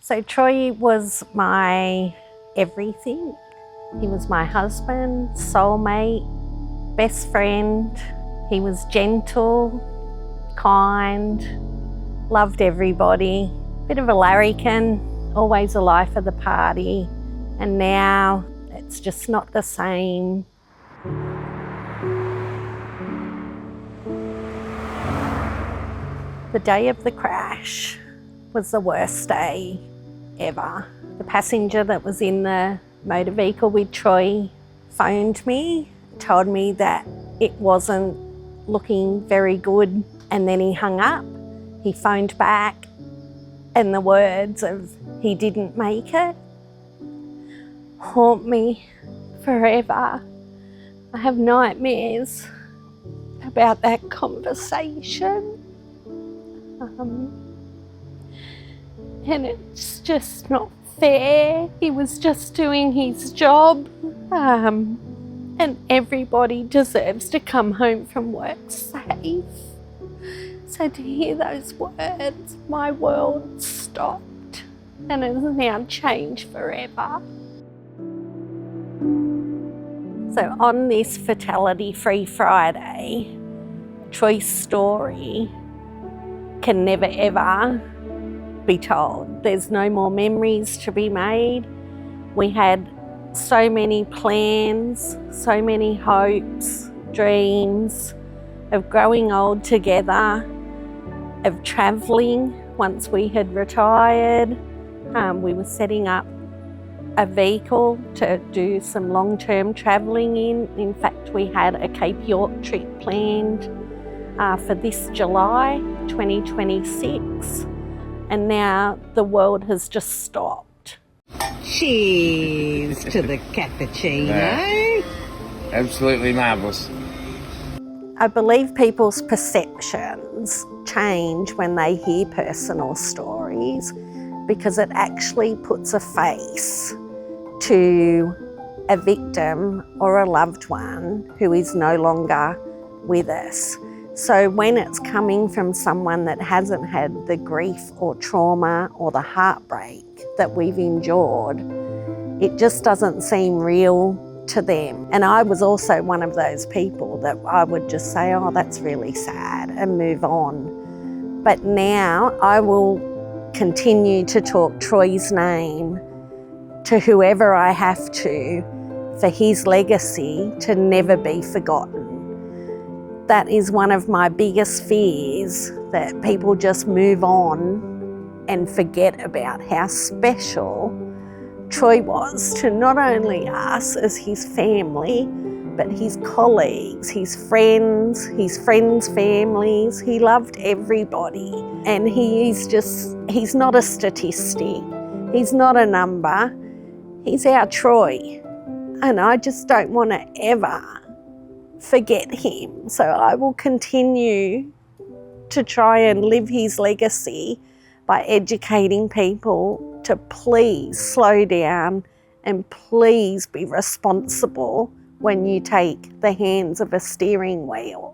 So Troy was my everything. He was my husband, soulmate, best friend. He was gentle, kind, loved everybody. Bit of a larrikin, always the life of the party. And now it's just not the same. The day of the crash was the worst day ever. The passenger that was in the motor vehicle with Troy phoned me, told me that it wasn't looking very good, and then he hung up. He phoned back, and the words of "he didn't make it" haunt me forever. I have nightmares about that conversation. And it's just not fair. He was just doing his job. And everybody deserves to come home from work safe. So to hear those words, my world stopped and has now changed forever. So on this Fatality Free Friday, Troy's story can never ever be told. There's no more memories to be made. We had so many plans, so many hopes, dreams of growing old together, of travelling once we had retired. We were setting up a vehicle to do some long-term travelling in. In fact, we had a Cape York trip planned for this July 2026, and now the world has just stopped. Cheers to the cappuccino. Yeah. Absolutely marvellous. I believe people's perceptions change when they hear personal stories, because it actually puts a face to a victim or a loved one who is no longer with us. So when it's coming from someone that hasn't had the grief or trauma or the heartbreak that we've endured, it just doesn't seem real to them. And I was also one of those people that I would just say, oh, that's really sad, and move on. But now I will continue to talk Troy's name to whoever I have to, for his legacy to never be forgotten. That is one of my biggest fears, that people just move on and forget about how special Troy was to not only us as his family, but his colleagues, his friends' families. He loved everybody. And he's not a statistic. He's not a number. He's our Troy. And I just don't want to ever forget him. So I will continue to try and live his legacy by educating people to please slow down and please be responsible when you take the hands of a steering wheel.